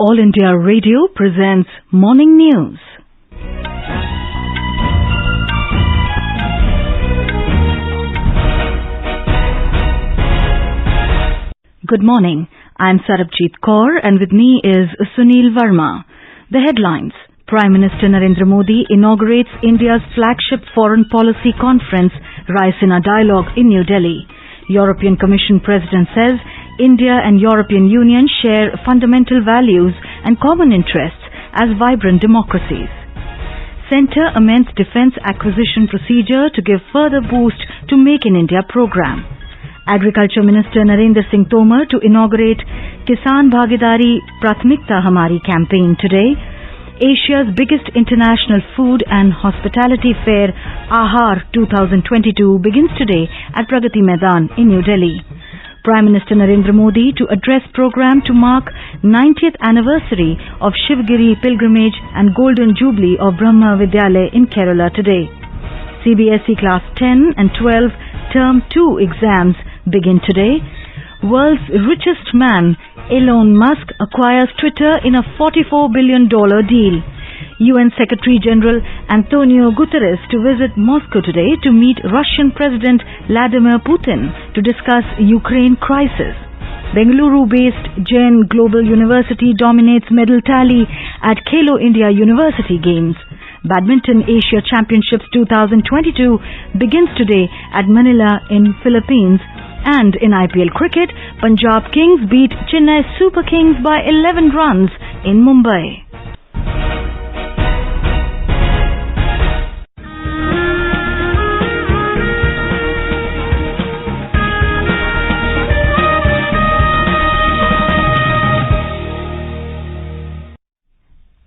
All India Radio presents Morning News. Good morning. I'm Sarabjit Kaur and with me is Sunil Verma. The headlines. Prime Minister Narendra Modi inaugurates India's flagship foreign policy conference, Raisina Dialogue in New Delhi. European Commission President says India and European Union share fundamental values and common interests as vibrant democracies. Centre amends defence acquisition procedure to give further boost to Make in India program. Agriculture Minister Narendra Singh Tomar to inaugurate Kisan Bhagidari Prathmikta Hamari campaign today. Asia's biggest international food and hospitality fair, Ahar 2022, begins today at Pragati Maidan in New Delhi. Prime Minister Narendra Modi to address program to mark 90th anniversary of Shivgiri pilgrimage and golden jubilee of Brahma Vidyalay in Kerala today. CBSE Class 10 and 12 Term 2 exams begin today. World's richest man, Elon Musk, acquires Twitter in a $44 billion deal. UN Secretary-General Antonio Guterres to visit Moscow today to meet Russian President Vladimir Putin to discuss Ukraine crisis. Bengaluru-based Jain Global University dominates medal tally at Khelo India University Games. Badminton Asia Championships 2022 begins today at Manila in Philippines. And in IPL cricket, Punjab Kings beat Chennai Super Kings by 11 runs in Mumbai.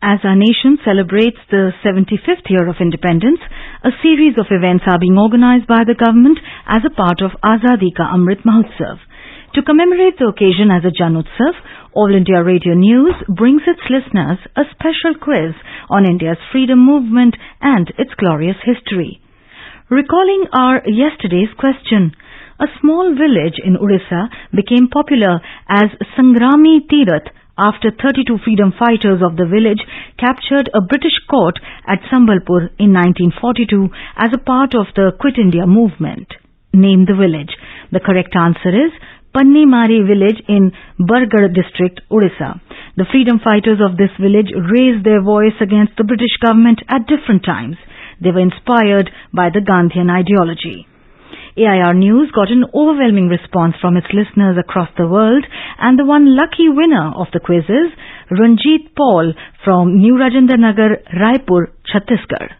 As our nation celebrates the 75th year of independence, a series of events are being organized by the government as a part of Azadi Ka Amrit Mahotsav. To commemorate the occasion as a Janotsav, All India Radio News brings its listeners a special quiz on India's freedom movement and its glorious history. Recalling our yesterday's question, a small village in Odisha became popular as Sangrami Tirath after 32 freedom fighters of the village captured a British court at Sambalpur in 1942 as a part of the Quit India movement. Name the village. The correct answer is Pannimari village in Bargarh district, Odisha. The freedom fighters of this village raised their voice against the British government at different times. They were inspired by the Gandhian ideology. AIR News got an overwhelming response from its listeners across the world, and the one lucky winner of the quiz is Ranjit Paul from New Rajendra Nagar, Raipur, Chhattisgarh.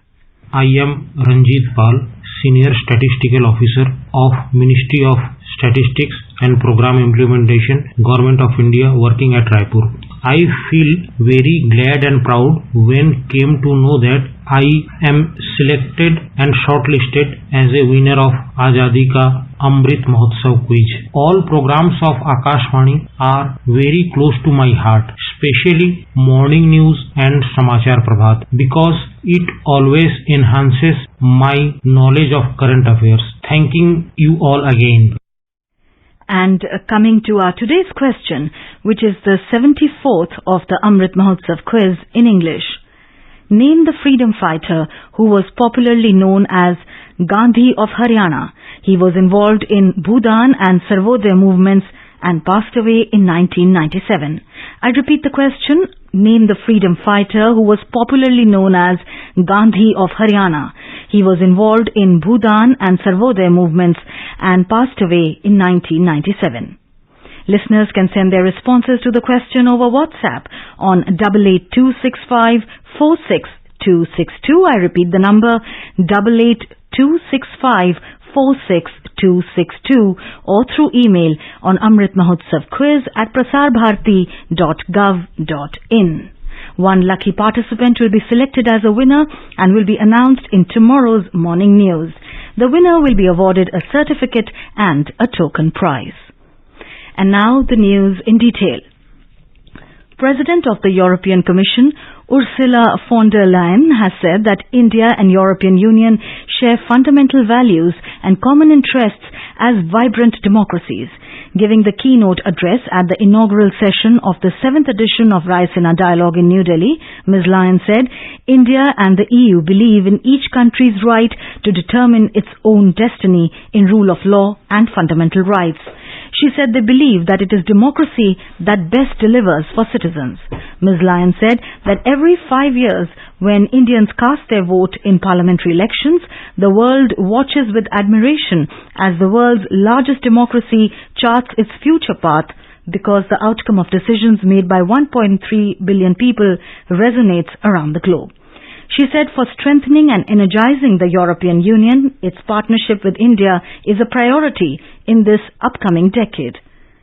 I am Ranjit Paul, Senior Statistical Officer of Ministry of Statistics and Program Implementation, Government of India, working at Raipur. I feel very glad and proud when came to know that I am selected and shortlisted as a winner of Azadi Ka Amrit Mahotsav quiz. All programs of Akashvani are very close to my heart, especially Morning News and Samachar Prabhat, because it always enhances my knowledge of current affairs. Thanking you all again. And coming to our today's question, which is the 74th of the Amrit Mahotsav quiz in English. Name the freedom fighter who was popularly known as Gandhi of Haryana. He was involved in Bhudan and Sarvodaya movements and passed away in 1997. I repeat the question. Name the freedom fighter who was popularly known as Gandhi of Haryana. He was involved in Bhudan and Sarvodaya movements and passed away in 1997. Listeners can send their responses to the question over WhatsApp on 88265 46262. I repeat the number 88265 46262 or through email on amritmahotsavquiz@prasarbharati.gov.in. One lucky participant will be selected as a winner and will be announced in tomorrow's morning news. The winner will be awarded a certificate and a token prize. And now the news in detail. President of the European Commission, Ursula von der Leyen, has said that India and European Union share fundamental values and common interests as vibrant democracies. Giving the keynote address at the inaugural session of the 7th edition of Raisina Dialogue in New Delhi, Ms. Lyon said, India and the EU believe in each country's right to determine its own destiny in rule of law and fundamental rights. She said they believe that it is democracy that best delivers for citizens. Ms. Lyon said that every 5 years, when Indians cast their vote in parliamentary elections, the world watches with admiration as the world's largest democracy charts its future path because the outcome of decisions made by 1.3 billion people resonates around the globe. She said for strengthening and energizing the European Union, its partnership with India is a priority in this upcoming decade.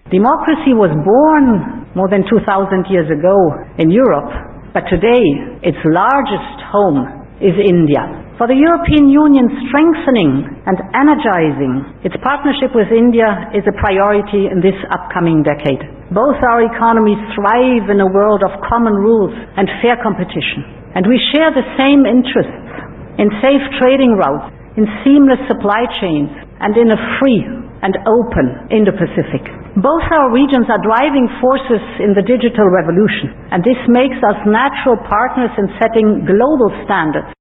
Democracy was born more than 2,000 years ago in Europe, but today its largest home is India. For the European Union, strengthening and energizing its partnership with India is a priority in this upcoming decade. Both our economies thrive in a world of common rules and fair competition. And we share the same interests in safe trading routes, in seamless supply chains, and in a free and open Indo-Pacific. Both our regions are driving forces in the digital revolution, and this makes us natural partners in setting global standards.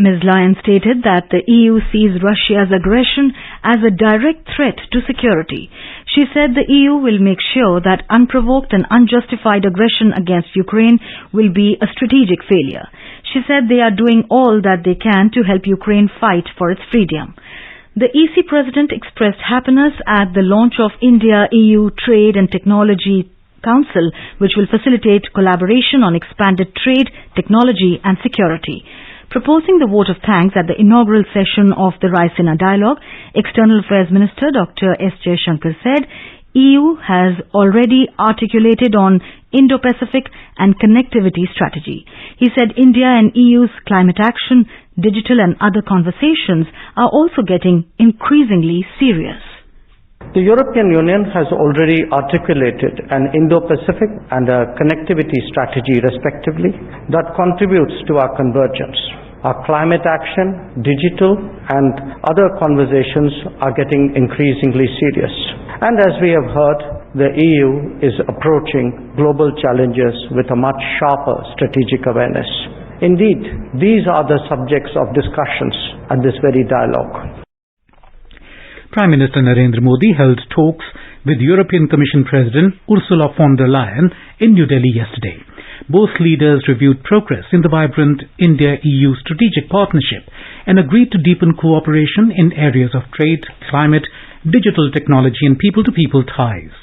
Ms. Lyon stated that the EU sees Russia's aggression as a direct threat to security. She said the EU will make sure that unprovoked and unjustified aggression against Ukraine will be a strategic failure. She said they are doing all that they can to help Ukraine fight for its freedom. The EC President expressed happiness at the launch of India-EU Trade and Technology Council, which will facilitate collaboration on expanded trade, technology and security. Proposing the vote of thanks at the inaugural session of the Raisina Dialogue, External Affairs Minister Dr. S. Jaishankar said, EU has already articulated on Indo-Pacific and connectivity strategy. He said India and EU's climate action, digital and other conversations are also getting increasingly serious. The European Union has already articulated an Indo-Pacific and a connectivity strategy respectively that contributes to our convergence. Our climate action, digital and other conversations are getting increasingly serious. And as we have heard, the EU is approaching global challenges with a much sharper strategic awareness. Indeed, these are the subjects of discussions at this very dialogue. Prime Minister Narendra Modi held talks with European Commission President Ursula von der Leyen in New Delhi yesterday. Both leaders reviewed progress in the vibrant India-EU strategic partnership and agreed to deepen cooperation in areas of trade, climate, digital technology and people-to-people ties.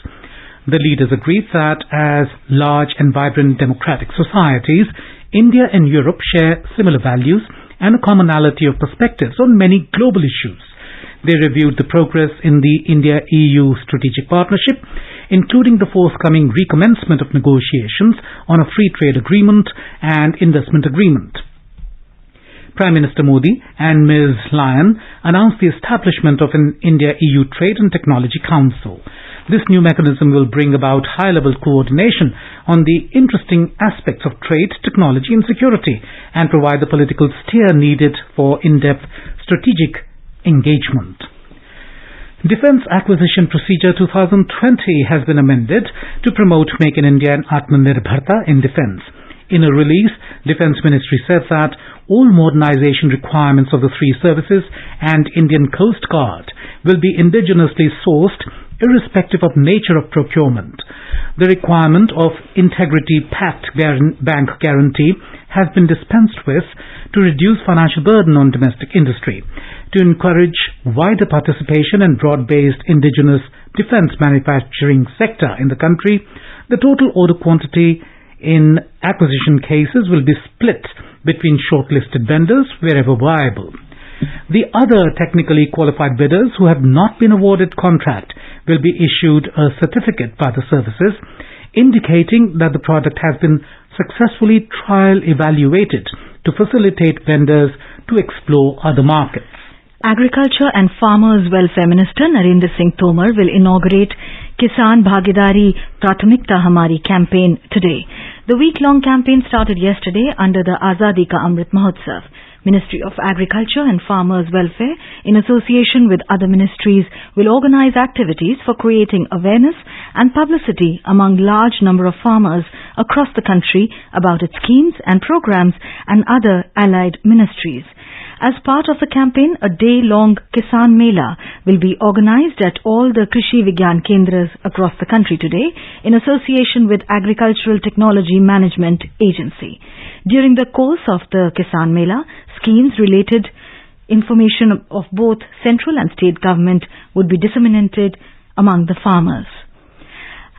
The leaders agreed that as large and vibrant democratic societies, India and Europe share similar values and a commonality of perspectives on many global issues. They reviewed the progress in the India-EU strategic partnership, including the forthcoming recommencement of negotiations on a free trade agreement and investment agreement. Prime Minister Modi and Ms. Lyon announced the establishment of an India-EU Trade and Technology Council. This new mechanism will bring about high-level coordination on the interesting aspects of trade, technology and security and provide the political steer needed for in-depth strategic engagement. Defence Acquisition Procedure 2020 has been amended to promote Make in India and Atmanirbharta in defence. In a release, Defence Ministry said that all modernization requirements of the three services and Indian Coast Guard will be indigenously sourced irrespective of nature of procurement. The requirement of Integrity Pact Bank Guarantee has been dispensed with to reduce financial burden on domestic industry. To encourage wider participation and broad-based indigenous defence manufacturing sector in the country, the total order quantity in acquisition cases will be split between shortlisted vendors wherever viable. The other technically qualified bidders who have not been awarded contract will be issued a certificate by the services indicating that the product has been successfully trial evaluated to facilitate vendors to explore other markets. Agriculture and Farmers Welfare Minister Narendra Singh Tomar will inaugurate Kisan Bhagidari Prathamikta Hamari campaign today. The week-long campaign started yesterday under the Azadi Ka Amrit Mahotsav. Ministry of Agriculture and Farmers Welfare, in association with other ministries, will organize activities for creating awareness and publicity among large number of farmers across the country about its schemes and programs and other allied ministries. As part of the campaign, a day-long Kisan Mela will be organized at all the Krishi Vigyan Kendras across the country today in association with Agricultural Technology Management Agency. During the course of the Kisan Mela, schemes-related information of both central and state government would be disseminated among the farmers.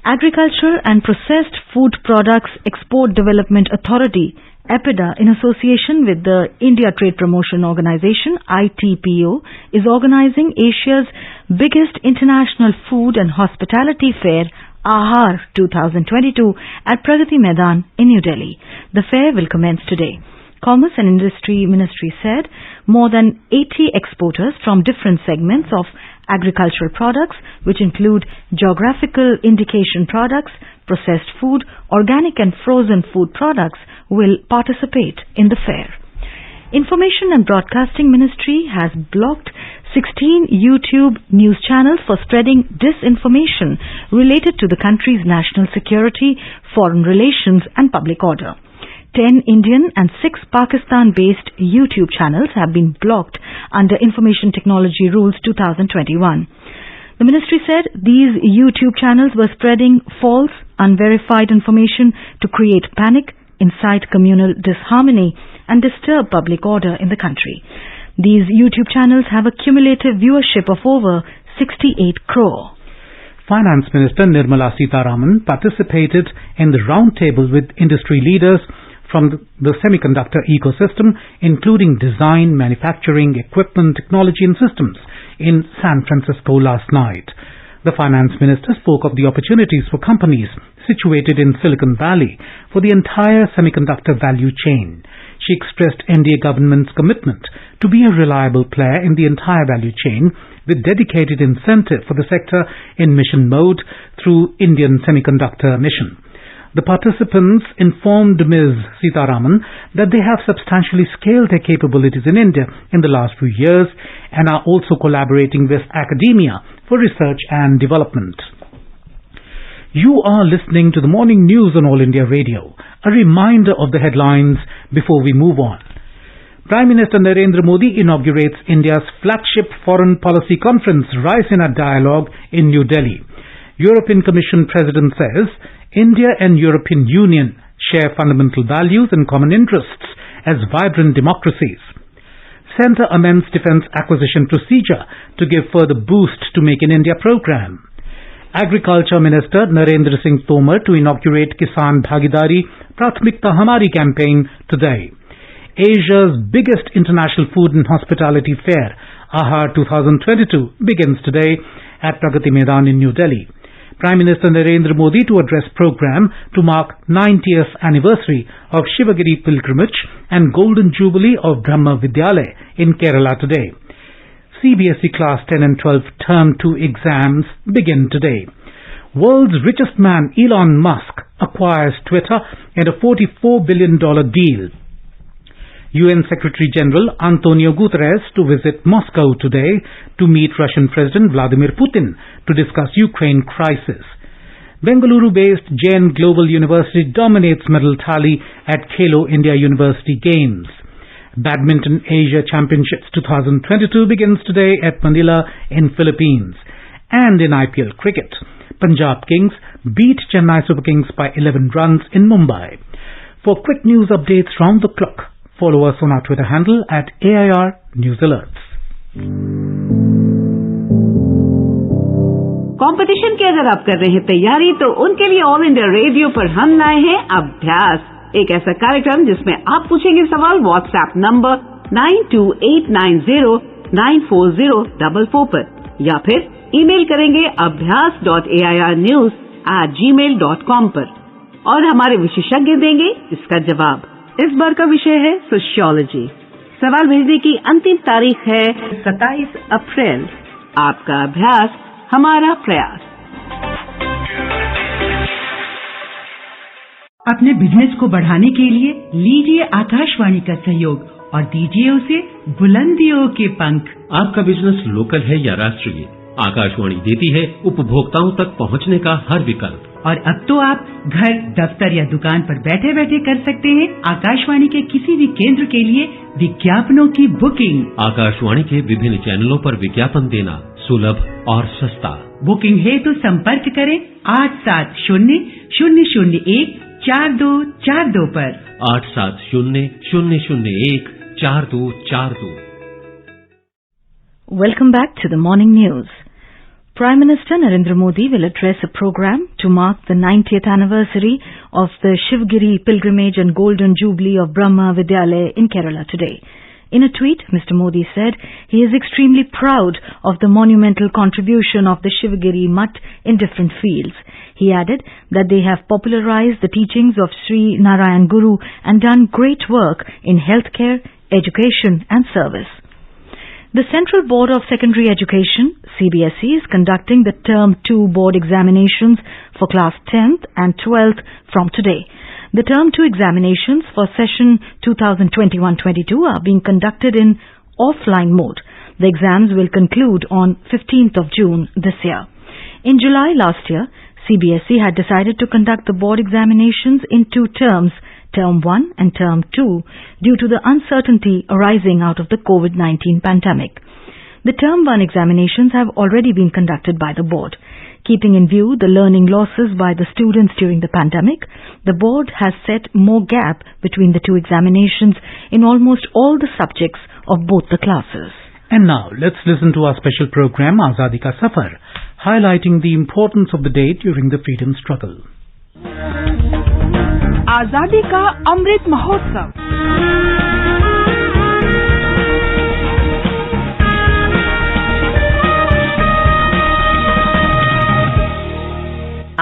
Agriculture and Processed Food Products Export Development Authority, EPIDA, in association with the India Trade Promotion Organization, ITPO, is organizing Asia's biggest international food and hospitality fair, Ahar 2022, at Pragati Maidan in New Delhi. The fair will commence today. Commerce and Industry Ministry said more than 80 exporters from different segments of agricultural products, which include geographical indication products, processed food, organic and frozen food products, will participate in the fair. Information and Broadcasting Ministry has blocked 16 YouTube news channels for spreading disinformation related to the country's national security, foreign relations and public order. 10 Indian and 6 Pakistan-based YouTube channels have been blocked under Information Technology Rules 2021. The ministry said these YouTube channels were spreading false, unverified information to create panic, incite communal disharmony, and disturb public order in the country. These YouTube channels have a cumulative viewership of over 68 crore. Finance Minister Nirmala Sitharaman participated in the roundtable with industry leaders from the semiconductor ecosystem, including design, manufacturing, equipment, technology and systems in San Francisco last night. The finance minister spoke of the opportunities for companies situated in Silicon Valley for the entire semiconductor value chain. She expressed NDA government's commitment to be a reliable player in the entire value chain with dedicated incentive for the sector in mission mode through Indian Semiconductor Mission. The participants informed Ms. Sitharaman that they have substantially scaled their capabilities in India in the last few years and are also collaborating with academia for research and development. You are listening to the morning news on All India Radio. A reminder of the headlines before we move on. Prime Minister Narendra Modi inaugurates India's flagship foreign policy conference, Rise in a Dialogue, in New Delhi. European Commission President says India and European Union share fundamental values and common interests as vibrant democracies. Centre amends defence acquisition procedure to give further boost to Make in India program. Agriculture Minister Narendra Singh Tomar to inaugurate Kisan Bhagidari Prathmikta Hamari campaign today. Asia's biggest international food and hospitality fair, Ahar 2022, begins today at Pragati Maidan in New Delhi. Prime Minister Narendra Modi to address program to mark 90th anniversary of Shivgiri pilgrimage and Golden Jubilee of Brahma Vidyalay in Kerala today. CBSE Class 10 and 12 Term 2 exams begin today. World's richest man Elon Musk acquires Twitter in a $44 billion deal. UN Secretary General Antonio Guterres to visit Moscow today to meet Russian President Vladimir Putin to discuss Ukraine crisis. Bengaluru-based Jain Global University dominates medal tally at Khelo India University Games. Badminton Asia Championships 2022 begins today at Manila in Philippines. And in IPL cricket, Punjab Kings beat Chennai Super Kings by 11 runs in Mumbai. For quick news updates round the clock, follow us on our Twitter handle at AIR News Alerts. Competition की अगर आप कर रहे हैं तैयारी तो उनके लिए ऑल इंडिया रेडियो पर हम लाए हैं अभ्यास, एक ऐसा कार्यक्रम जिसमें आप पूछेंगे सवाल व्हाट्सएप नंबर 9289094044 पर या फिर ईमेल करेंगे abhyas.airnews@gmail.com पर और हमारे विशेषज्ञ देंगे इसका जवाब। इस बार का विषय है सोशियोलॉजी। सवाल भेजने की अंतिम तारीख है 27 अप्रैल। आपका अभ्यास हमारा प्रयास। अपने बिजनेस को बढ़ाने के लिए लीजिए आकाशवाणी का सहयोग और दीजिए उसे बुलंदियों के पंख। आपका बिजनेस लोकल है या राष्ट्रीय, आकाशवाणी देती है उपभोक्ताओं तक पहुंचने का हर विकल्प। और अब तो आप घर, दफ्तर या दुकान पर बैठे बैठे कर सकते हैं आकाशवाणी के किसी भी केंद्र के लिए विज्ञापनों की बुकिंग। आकाशवाणी के विभिन्न चैनलों पर विज्ञापन देना सुलभ और सस्ता। बुकिंग है तो संपर्क करें 8700014242 पर। 8700014242। Welcome back to the morning news. Prime Minister Narendra Modi will address a program to mark the 90th anniversary of the Shivgiri pilgrimage and Golden Jubilee of Brahma, Vidyalay in Kerala today. In a tweet, Mr. Modi said he is extremely proud of the monumental contribution of the Shivgiri Mutt in different fields. He added that they have popularized the teachings of Sri Narayan Guru and done great work in healthcare, education and service. The Central Board of Secondary Education, CBSE, is conducting the Term 2 board examinations for class 10th and 12th from today. The Term 2 examinations for session 2021-22 are being conducted in offline mode. The exams will conclude on 15th of June this year. In July last year, CBSE had decided to conduct the board examinations in two terms, Term 1 and Term 2, due to the uncertainty arising out of the COVID-19 pandemic. The Term 1 examinations have already been conducted by the board. Keeping in view the learning losses by the students during the pandemic, the board has set more gap between the two examinations in almost all the subjects of both the classes. And now, let's listen to our special program, Azadi Ka Safar, highlighting the importance of the day during the freedom struggle. आजादी का Amrit Mahotsav.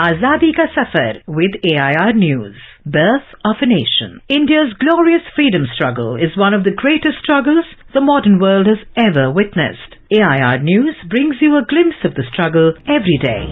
Azadi Ka Safar with AIR News. Birth of a Nation. India's glorious freedom struggle is one of the greatest struggles the modern world has ever witnessed. AIR News brings you a glimpse of the struggle every day.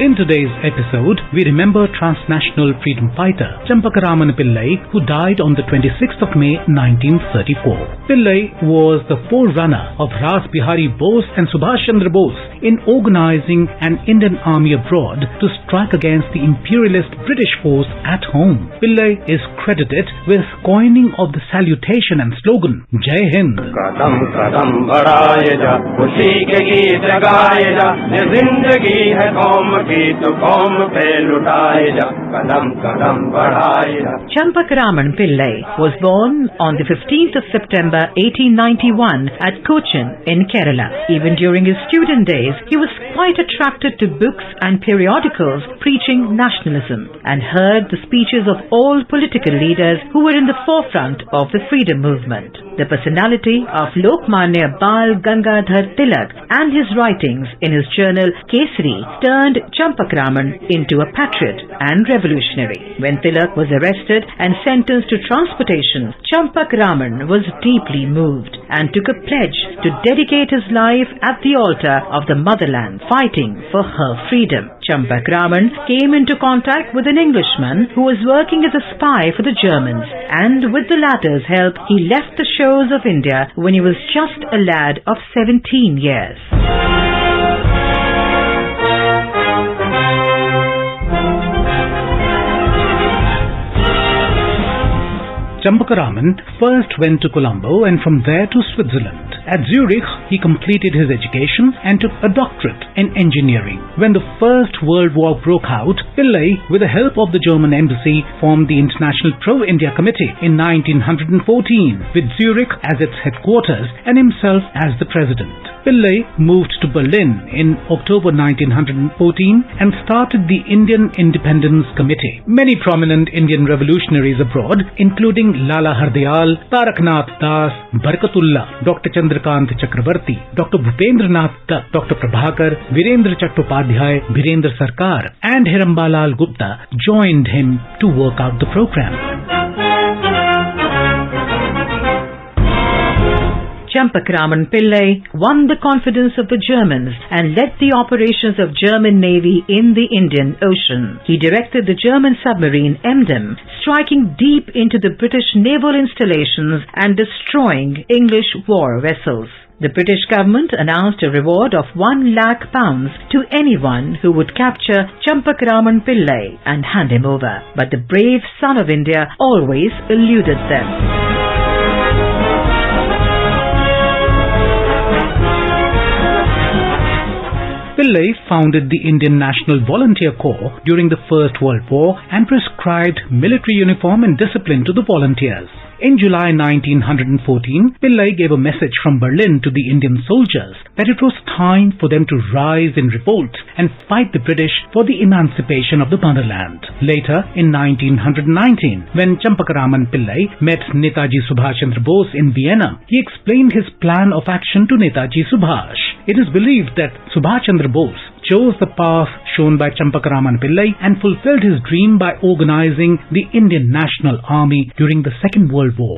In today's episode, we remember transnational freedom fighter Champakaraman Pillai, who died on the 26th of May 1934. Pillai was the forerunner of Ras Bihari Bose and Subhash Chandra Bose in organizing an Indian army abroad to strike against the imperialist British force at home. Pillai is credited with coining of the salutation and slogan Jai Hind. कदम कदम बढ़ाए जा, खुशी के गीत गाए जा, ये जिंदगी है कौम की तो कौम पे लुटाए जा, कदम कदम बढ़ाए जा. Champakaraman Pillai was born on the 15th of September 1891 at Cochin in Kerala. Even during his student days, he was quite attracted to books and periodicals preaching nationalism and heard the speeches of all political leaders who were in the forefront of the freedom movement. The personality of Lokmanya Bal Gangadhar Tilak and his writings in his journal Kesari turned Champakaraman into a patriot and revolutionary. When Tilak was arrested and sentenced to transportation, Champakaraman was deeply moved and took a pledge to dedicate his life at the altar of the motherland, fighting for her freedom. Champakaraman came into contact with an Englishman who was working as a spy for the Germans, and with the latter's help, he left the shores of India when he was just a lad of 17 years. Champakaraman first went to Colombo and from there to Switzerland. At Zurich, he completed his education and took a doctorate in engineering. When the First World War broke out, Pillai, with the help of the German embassy, formed the International Pro-India Committee in 1914, with Zurich as its headquarters and himself as the president. Pillai moved to Berlin in October 1914 and started the Indian Independence Committee. Many prominent Indian revolutionaries abroad, including Lala Hardayal, Taraknath Das, Barkatullah, Dr. Chandrakant Chakravarti, Dr. Bhupendranath Dutt, Dr. Prabhakar, Virendra Chattopadhyay, Virendra Sarkar and Hirambalal Gupta joined him to work out the program. Champakaraman Pillai won the confidence of the Germans and led the operations of German Navy in the Indian Ocean. He directed the German submarine Emden, striking deep into the British naval installations and destroying English war vessels. The British government announced a reward of £1 lakh to anyone who would capture Champakaraman Pillai and hand him over. But the brave son of India always eluded them. Pillai founded the Indian National Volunteer Corps during the First World War and prescribed military uniform and discipline to the volunteers. In July 1914, Pillai gave a message from Berlin to the Indian soldiers that it was time for them to rise in revolt and fight the British for the emancipation of the motherland. Later, in 1919, when Champakaraman Pillai met Netaji Subhash Chandra Bose in Vienna, he explained his plan of action to Netaji Subhash. It is believed that Subhash Chandra Bose chose the path shown by Champakaraman Pillai and fulfilled his dream by organizing the Indian National Army during the Second World War.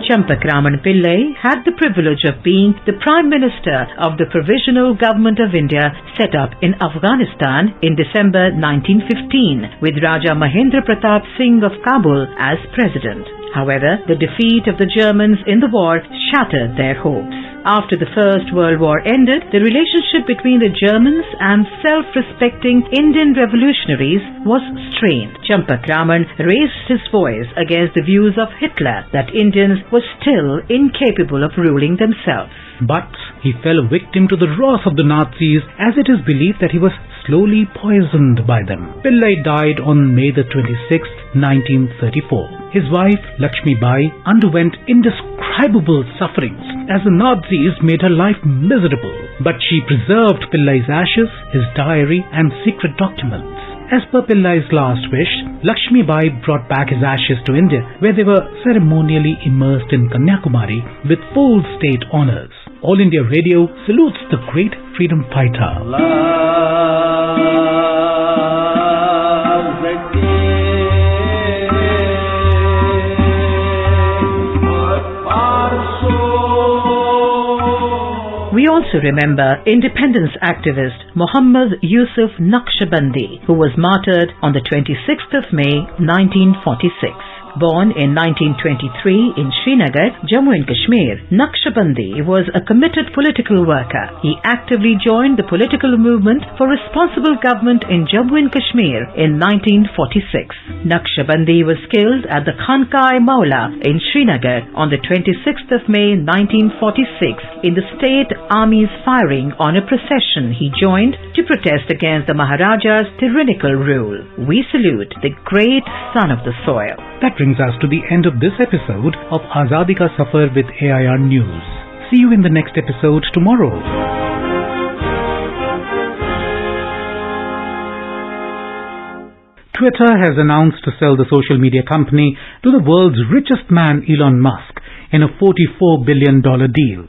Champakaraman Pillai had the privilege of being the Prime Minister of the Provisional Government of India set up in Afghanistan in December 1915 with Raja Mahendra Pratap Singh of Kabul as President. However, the defeat of the Germans in the war shattered their hopes. After the First World War ended, the relationship between the Germans and self-respecting Indian revolutionaries was strained. Champakaraman raised his voice against the views of Hitler that Indians were still incapable of ruling themselves. But he fell a victim to the wrath of the Nazis, as it is believed that he was slowly poisoned by them. Pillai died on May the 26th, 1934. His wife, Lakshmi Bai, underwent indescribable sufferings as the Nazis made her life miserable. But she preserved Pillai's ashes, his diary and secret documents. As per Pillai's last wish, Lakshmi Bai brought back his ashes to India, where they were ceremonially immersed in Kanyakumari with full state honours. All India Radio salutes the great freedom fighter. We also remember independence activist Muhammad Yusuf Naqshbandi, who was martyred on the 26th of May 1946. Born in 1923 in Srinagar, Jammu and Kashmir, Naqshbandi was a committed political worker. He actively joined the political movement for responsible government in Jammu and Kashmir in 1946. Naqshbandi was killed at the Khankai Maula in Srinagar on the 26th of May 1946 in the state army's firing on a procession he joined to protest against the Maharaja's tyrannical rule. We salute the great son of the soil. That brings us to the end of this episode of Azadi Ka Safar with AIR News. See you in the next episode tomorrow. Twitter has announced to sell the social media company to the world's richest man, Elon Musk, in a $44 billion deal.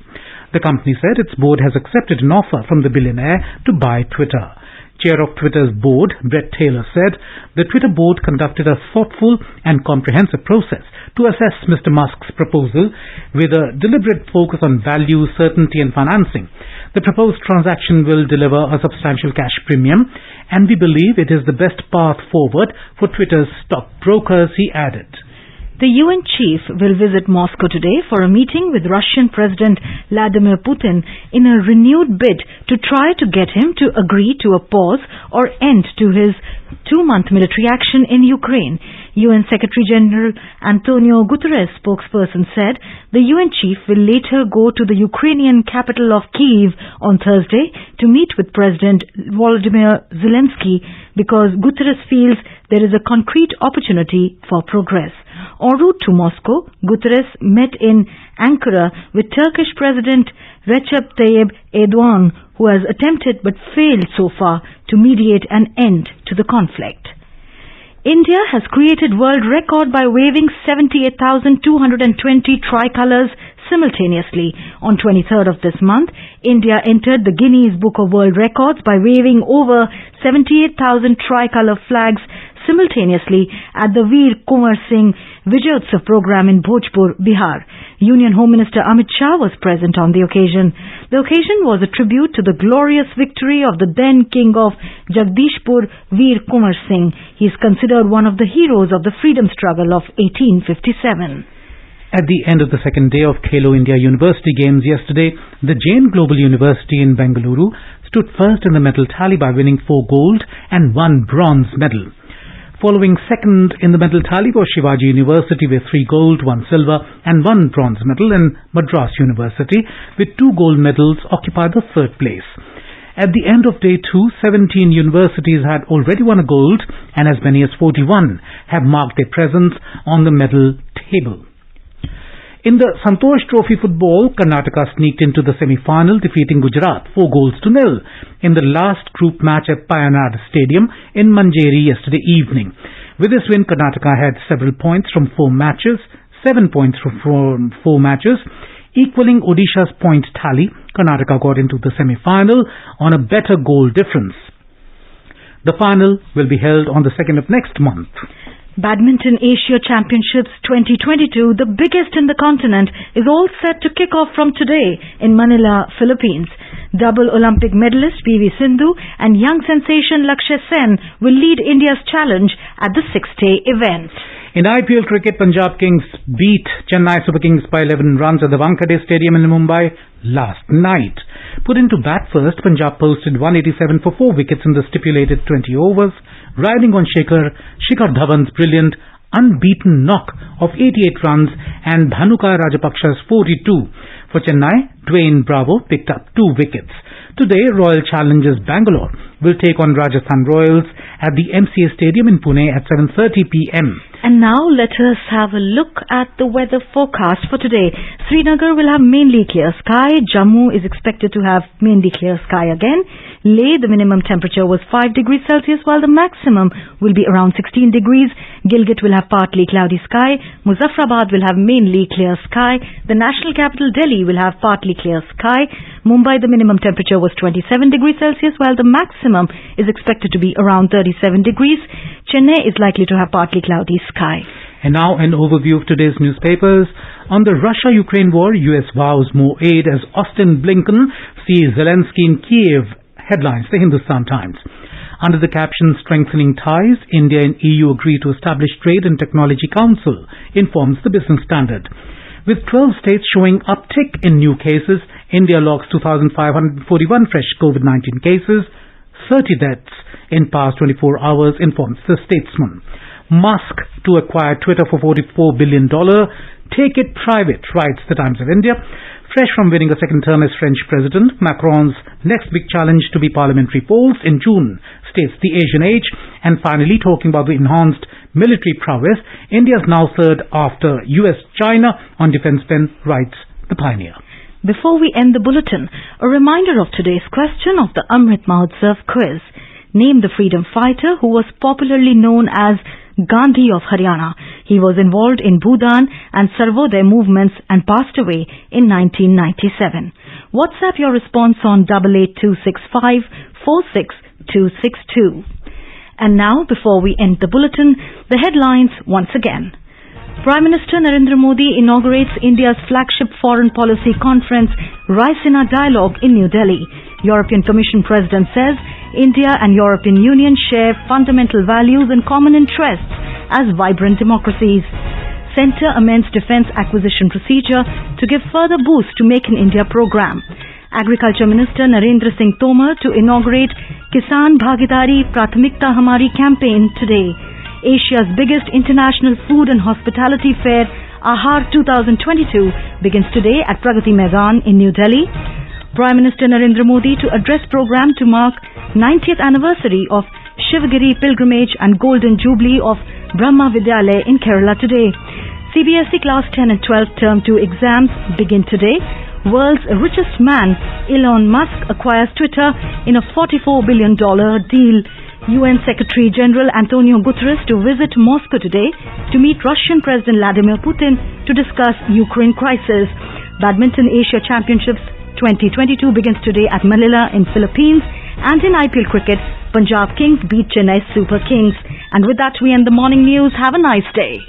The company said its board has accepted an offer from the billionaire to buy Twitter. Chair of Twitter's board, Bret Taylor, said the Twitter board conducted a thoughtful and comprehensive process to assess Mr. Musk's proposal with a deliberate focus on value, certainty and financing. The proposed transaction will deliver a substantial cash premium, and we believe it is the best path forward for Twitter's stockbrokers, he added. The UN chief will visit Moscow today for a meeting with Russian President Vladimir Putin in a renewed bid to try to get him to agree to a pause or end to his 2-month military action in Ukraine. UN Secretary General Antonio Guterres, spokesperson, said the UN chief will later go to the Ukrainian capital of Kyiv on Thursday to meet with President Volodymyr Zelensky because Guterres feels there is a concrete opportunity for progress. En route to Moscow, Guterres met in Ankara with Turkish President Recep Tayyip Erdogan, who has attempted but failed so far to mediate an end to the conflict. India has created world record by waving 78,220 tricolors simultaneously. On 23rd of this month, India entered the Guinness Book of World Records by waving over 78,000 tricolor flags simultaneously at the Veer Kunwar Singh Vijayotsav program in Bhojpur, Bihar. Union Home Minister Amit Shah was present on the occasion. The occasion was a tribute to the glorious victory of the then King of Jagdishpur, Veer Kunwar Singh. He is considered one of the heroes of the freedom struggle of 1857. At the end of the second day of Khelo India University Games yesterday, the Jain Global University in Bengaluru stood first in the medal tally by winning 4 gold and 1 bronze medal. Following second in the medal tally was Shivaji University with 3 gold, 1 silver and 1 bronze medal, and Madras University with 2 gold medals occupied the third place. At the end of day 2, 17 universities had already won a gold and as many as 41 have marked their presence on the medal table. In the Santosh Trophy football, Karnataka sneaked into the semi-final, defeating Gujarat 4-0 in the last group match at Payanad Stadium in Manjeri yesterday evening. With this win, Karnataka had several points from 4 matches, 7 points from 4 matches, equaling Odisha's point tally. Karnataka got into the semi-final on a better goal difference. The final will be held on the 2nd of next month. Badminton Asia Championships 2022, the biggest in the continent, is all set to kick off from today in Manila, Philippines. Double Olympic medalist PV Sindhu and young sensation Lakshya Sen will lead India's challenge at the 6th-day event. In IPL cricket, Punjab Kings beat Chennai Super Kings by 11 runs at the Vancadi Stadium in Mumbai last night. Put into bat first, Punjab posted 187 for 4 wickets in the stipulated 20 overs, riding on Shikhar Dhawan's brilliant unbeaten knock of 88 runs and Bhanuka Rajapaksha's 42. For Chennai, Dwayne Bravo picked up 2 wickets. Today, Royal Challengers Bangalore will take on Rajasthan Royals at the MCA Stadium in Pune at 7:30 p.m. And now let us have a look at the weather forecast for today. Srinagar will have mainly clear sky. Jammu is expected to have mainly clear sky again. Leh, the minimum temperature was 5 degrees Celsius while the maximum will be around 16 degrees. Gilgit will have partly cloudy sky. Muzaffarabad will have mainly clear sky. The national capital Delhi will have partly clear sky. Mumbai, the minimum temperature was 27 degrees Celsius while the maximum is expected to be around 37 degrees. Chennai is likely to have partly cloudy sky. And now an overview of today's newspapers. On the Russia-Ukraine war, US vows more aid as Austin Blinken sees Zelensky in Kiev. Headlines, the Hindustan Times. Under the caption Strengthening Ties, India and EU agree to establish Trade and Technology Council, informs the Business Standard. With 12 states showing uptick in new cases, India logs 2,541 fresh COVID-19 cases, 30 deaths in past 24 hours, informs the Statesman. Musk to acquire Twitter for $44 billion. Take it private, writes the Times of India. Fresh from winning a second term as French President, Macron's next big challenge to be parliamentary polls in June, states the Asian Age. And finally, talking about the enhanced military prowess, India is now third after US-China on defense spend, writes the Pioneer. Before we end the bulletin, a reminder of today's question of the Amrit Mahotsav quiz. Name the freedom fighter who was popularly known as Gandhi of Haryana. He was involved in Bhudan and Sarvodaya movements and passed away in 1997. WhatsApp your response on 88265 46262. And now, before we end the bulletin, the headlines once again. Prime Minister Narendra Modi inaugurates India's flagship foreign policy conference, Raisina Dialogue in New Delhi. European Commission President says India and European Union share fundamental values and common interests as vibrant democracies. Centre amends defence acquisition procedure to give further boost to Make in India program. Agriculture Minister Narendra Singh Tomar to inaugurate Kisan Bhagidari Prathmikta Hamari campaign today. Asia's biggest international food and hospitality fair, Ahar 2022, begins today at Pragati Maidan in New Delhi. Prime Minister Narendra Modi to address program to mark 90th anniversary of Shivgiri pilgrimage and golden jubilee of Brahma Vidyalay in Kerala today. CBSE Class 10 and 12 Term 2 exams begin today. World's richest man, Elon Musk, acquires Twitter in a $44 billion deal. UN Secretary General Antonio Guterres to visit Moscow today to meet Russian President Vladimir Putin to discuss Ukraine crisis. Badminton Asia Championships 2022 begins today at Manila in Philippines, And in IPL cricket, Punjab Kings beat Chennai Super Kings. And with that, we end the morning news. Have a nice day.